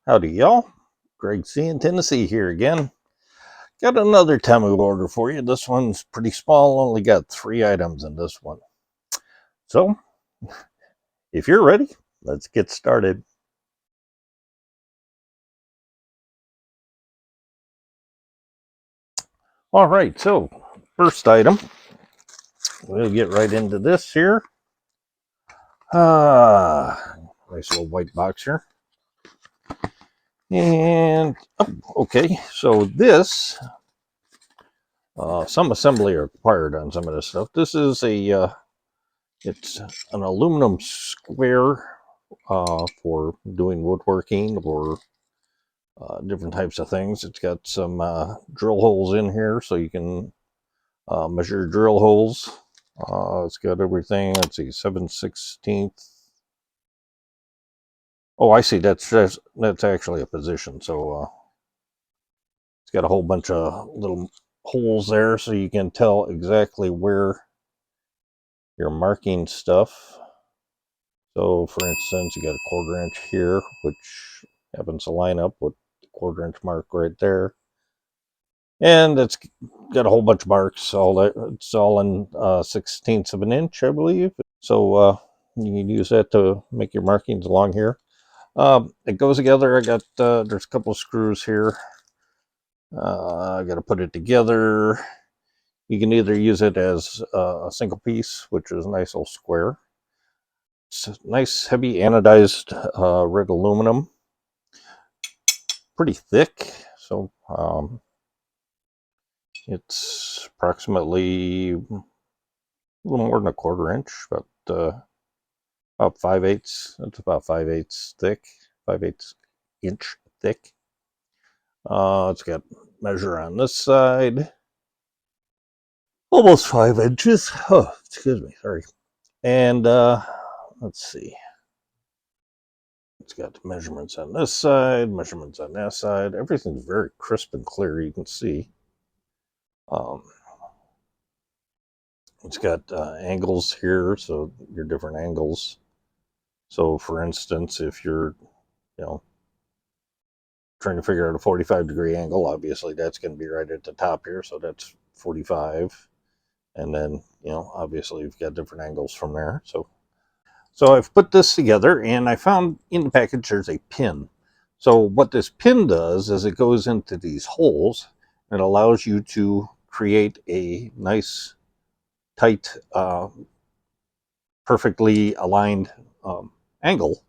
Howdy, y'all. Greg C. in Tennessee here again. Got another Temu order for you. This one's pretty small, only got 3 items in this one. So, if you're ready, let's get started. All right, so first item, we'll get right into this here. Nice little white box here. And, okay, so this, some assembly required on some of this stuff. This is it's an aluminum square for doing woodworking or different types of things. It's got some drill holes in here so you can measure drill holes. It's got everything. Let's see, 7/16. Oh, I see. That's actually a position. So it's got a whole bunch of little holes there so you can tell exactly where you're marking stuff. So, for instance, you got a 1/4 inch here, which happens to line up with the 1/4 inch mark right there. And it's got a whole bunch of marks. It's all in 1/16 of an inch, I believe. So you can use that to make your markings along here. It goes together. I got there's a couple of screws here. I got to put it together. You can either use it as a single piece, which is a nice little square. It's nice, heavy anodized red aluminum. Pretty thick. So it's approximately a little more than a 1/4 inch, about 5/8. That's about 5/8 thick, 5/8 inch thick. It's got measure on this side, almost 5 inches. Oh, excuse me, sorry. And let's see. It's got measurements on this side, measurements on that side. Everything's very crisp and clear. You can see. It's got angles here, so your different angles. So, for instance, if you're, trying to figure out a 45-degree angle, obviously that's going to be right at the top here. So that's 45, and then obviously you've got different angles from there. So I've put this together, and I found in the package there's a pin. So what this pin does is it goes into these holes and allows you to create a nice, tight, perfectly aligned angle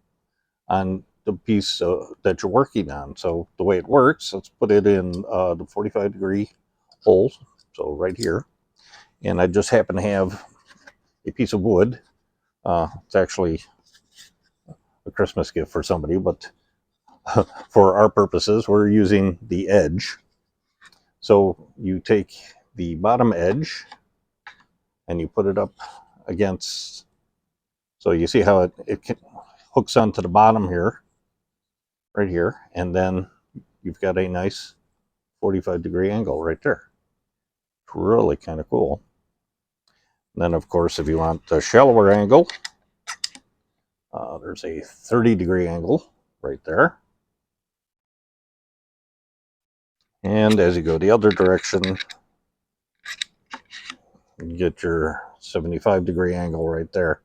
on the piece that you're working on. So the way it works, let's put it in the 45-degree holes, so right here. And I just happen to have a piece of wood. It's actually a Christmas gift for somebody, but for our purposes, we're using the edge. So you take the bottom edge and you put it up against, so you see how it hooks onto the bottom here, right here, and then you've got a nice 45-degree angle right there. It's really kind of cool. And then, of course, if you want a shallower angle, there's a 30-degree angle right there. And as you go the other direction, you get your 75-degree angle right there.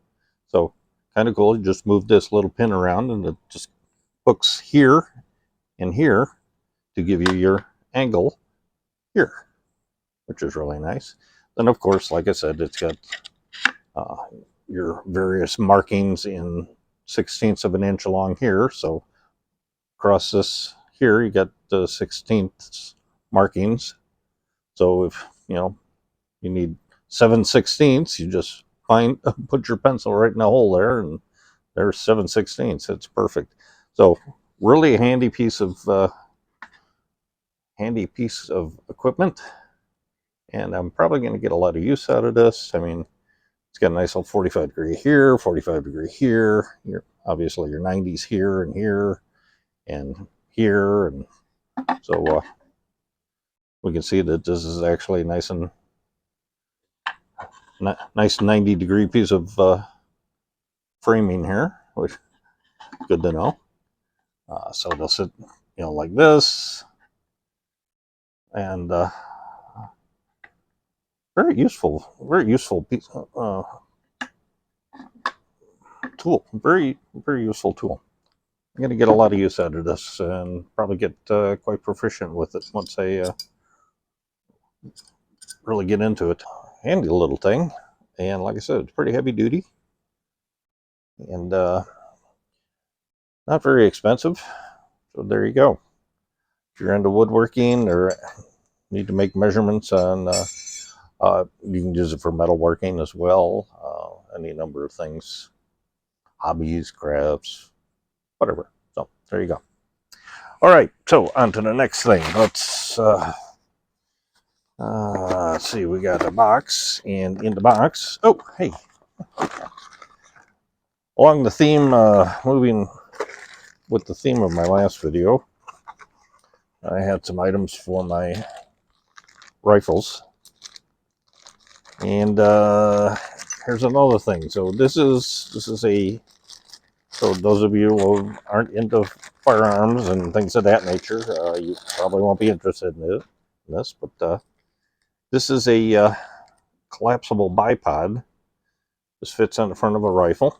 So kind of cool. You just move this little pin around and it just hooks here and here to give you your angle here, which is really nice. Then, of course, like I said, it's got your various markings in 1/16 of an inch along here. So across this here, you got the 1/16 markings. So if you need 7/16, you just put your pencil right in the hole there, and there's 7/16. It's perfect. So really a handy piece of equipment, and I'm probably going to get a lot of use out of this. I mean, it's got a nice little 45-degree here, 45-degree here. Obviously your 90s here and here and here, and so we can see that this is actually nice 90-degree piece of framing here, which is good to know. So they'll sit, like this, and very useful piece, tool. Very, very useful tool. I'm going to get a lot of use out of this and probably get quite proficient with it once I really get into it. Handy little thing, and like I said, it's pretty heavy duty and not very expensive. So there you go. If you're into woodworking or need to make measurements on, you can use it for metalworking as well. Any number of things, hobbies, crafts, whatever. So there you go. All right, so on to the next thing. Let's see. We got a box, and in the box, oh hey, along the theme, moving with the theme of my last video, I had some items for my rifles, and here's another thing. So this is a, so those of you who aren't into firearms and things of that nature, you probably won't be interested in this, but this is a collapsible bipod. This fits on the front of a rifle.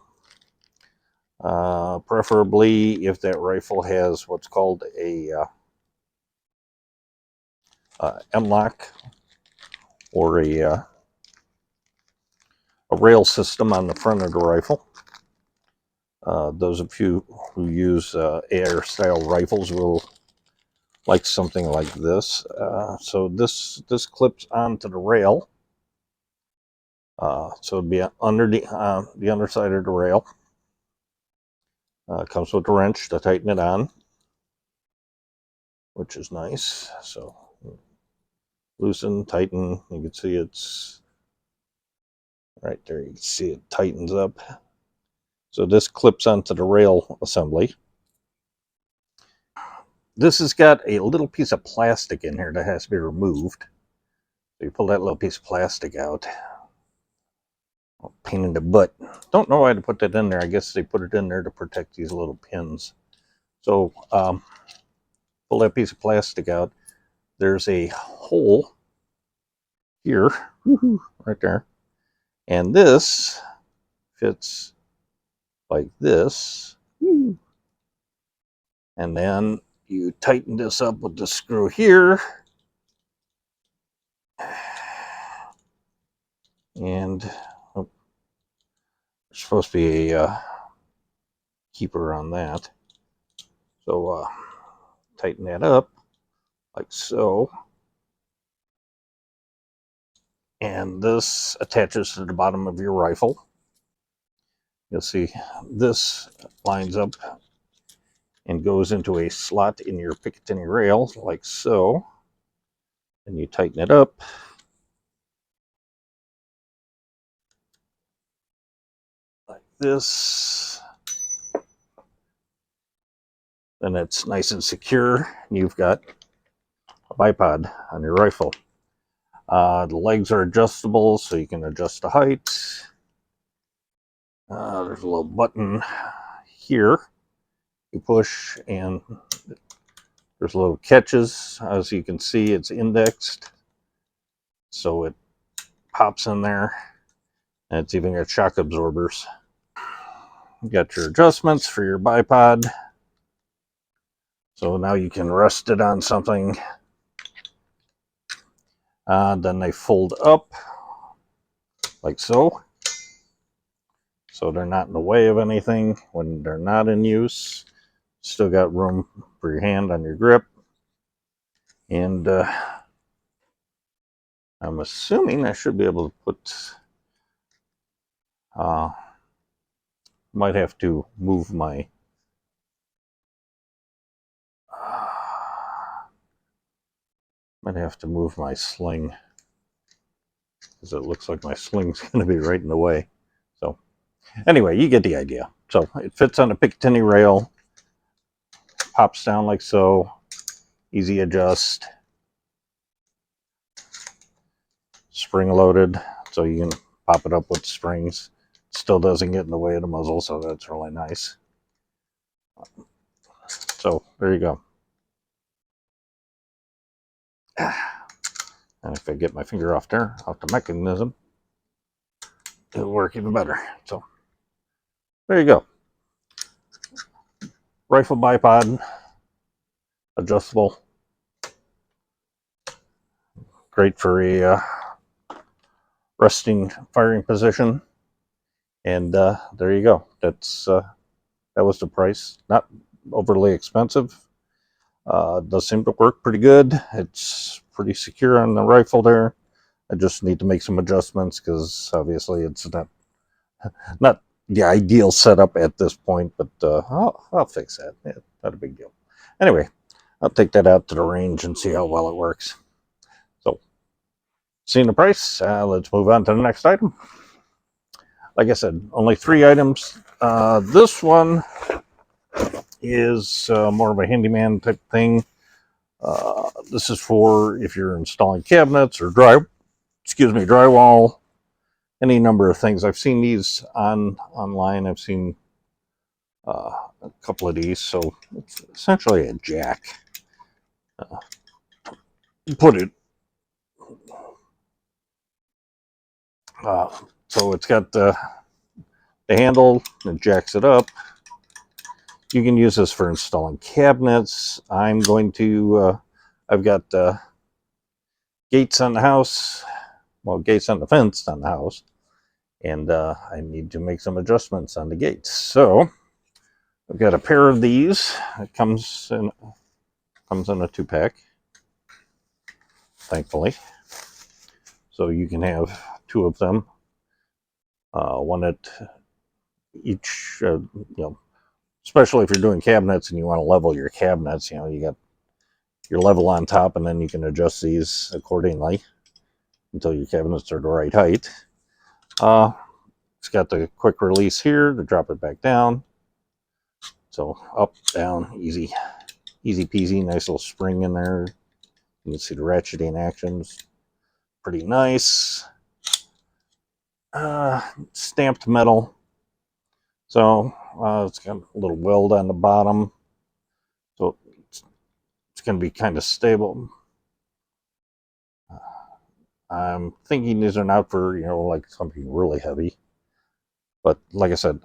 Preferably if that rifle has what's called a M-lock or a rail system on the front of the rifle. Those of you who use AR style rifles will like something like this. So this clips onto the rail. So it'd be under the underside of the rail. Comes with a wrench to tighten it on, which is nice. So loosen, tighten. You can see it's right there. You can see it tightens up. So this clips onto the rail assembly. This has got a little piece of plastic in here that has to be removed. So you pull that little piece of plastic out. Pain in the butt. Don't know why to put that in there. I guess they put it in there to protect these little pins. So pull that piece of plastic out. There's a hole here, right there. And this fits like this. And then you tighten this up with the screw here. And there's supposed to be a keeper on that. So tighten that up like so. And this attaches to the bottom of your rifle. You'll see this lines up and goes into a slot in your Picatinny rail like so. And you tighten it up. Like this. Then it's nice and secure. You've got a bipod on your rifle. The legs are adjustable, so you can adjust the height. There's a little button here. You push, and there's little catches. As you can see, it's indexed, so it pops in there. And it's even got shock absorbers. You got your adjustments for your bipod. So now you can rest it on something. Then they fold up like so. So they're not in the way of anything when they're not in use. Still got room for your hand on your grip. And I'm assuming I should be able to put, might have to move my, sling, because it looks like my sling's going to be right in the way. So anyway, you get the idea. So it fits on a Picatinny rail, pops down like so, easy adjust, spring loaded, so you can pop it up with springs. Still doesn't get in the way of the muzzle, so that's really nice. So there you go. And if I get my finger off there, off the mechanism, it'll work even better. So there you go. Rifle bipod, adjustable. Great for a resting firing position. And there you go. That was the price. Not overly expensive. Does seem to work pretty good. It's pretty secure on the rifle there. I just need to make some adjustments because obviously it's not the ideal setup at this point, but I'll fix that. Yeah, not a big deal. Anyway, I'll take that out to the range and see how well it works. So, seeing the price, let's move on to the next item. Like I said, only 3 items. This one is more of a handyman type thing. This is for if you're installing cabinets or drywall, any number of things. I've seen these online. I've seen a couple of these. So it's essentially a jack. Put it. So it's got the handle that jacks it up. You can use this for installing cabinets. I'm going to, I've got gates on the house, well, gates on the fence on the house, and I need to make some adjustments on the gates. So I've got a pair of these. It comes in a 2-pack, thankfully. So you can have 2 of them, one at each, you know, especially if you're doing cabinets and you want to level your cabinets, you know, you got your level on top, and then you can adjust these accordingly until your cabinets are the right height. It's got the quick release here to drop it back down. So up, down, easy peasy. Nice little spring in there. You can see the ratcheting actions. Pretty nice. Stamped metal. So it's got a little weld on the bottom. So it's going to be kind of stable. I'm thinking these are not for, you know, like something really heavy. But like I said,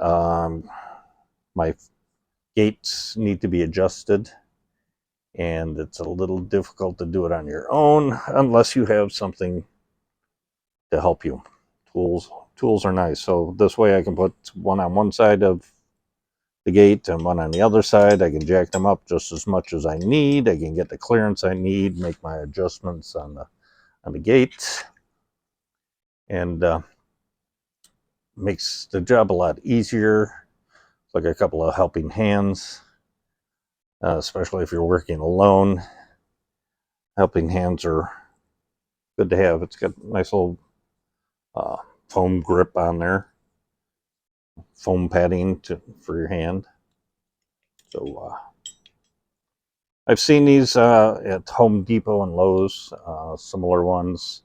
my gates need to be adjusted. And it's a little difficult to do it on your own unless you have something to help you. Tools are nice. So this way I can put one on one side of the gate and one on the other side. I can jack them up just as much as I need. I can get the clearance I need, make my adjustments on the gate, and makes the job a lot easier. It's like a couple of helping hands, especially if you're working alone. Helping hands are good to have. It's got a nice little foam grip on there, foam padding for your hand. So I've seen these at Home Depot and Lowe's, similar ones,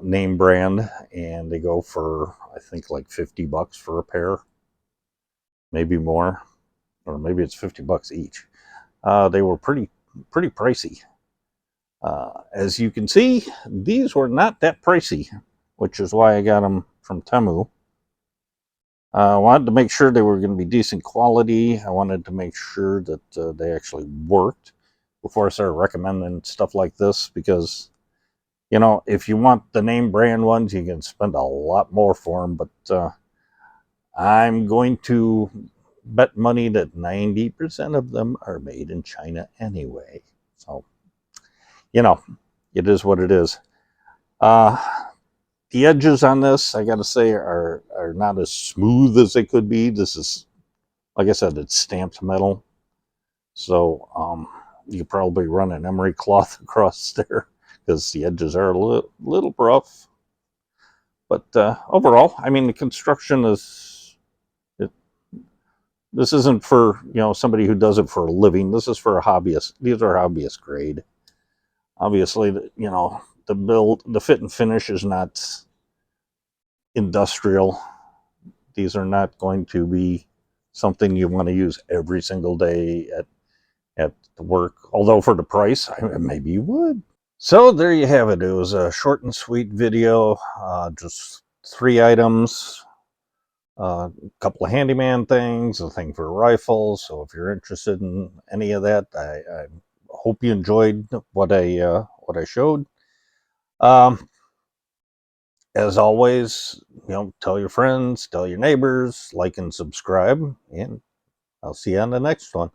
name brand, and they go for, I think, like $50 for a pair, maybe more, or maybe it's $50 each. They were pretty pricey. As you can see, these were not that pricey, which is why I got them from Temu. I wanted to make sure they were going to be decent quality. I wanted to make sure that they actually worked before I started recommending stuff like this, because, you know, if you want the name brand ones, you can spend a lot more for them, but I'm going to bet money that 90% of them are made in China anyway. So, you know, it is what it is. The edges on this, I gotta say, are not as smooth as they could be. This is, like I said, it's stamped metal. So you could probably run an emery cloth across there because the edges are a little rough. But overall, I mean, the construction is, this isn't for, you know, somebody who does it for a living. This is for a hobbyist. These are hobbyist grade. Obviously, you know, the build, the fit and finish is not industrial. These are not going to be something you want to use every single day at at the work. Although for the price, maybe you would. So there you have it. It was a short and sweet video, just 3 items, a couple of handyman things, a thing for rifles. So if you're interested in any of that, I hope you enjoyed what I showed. As always, tell your friends, tell your neighbors, like and subscribe, and I'll see you on the next one.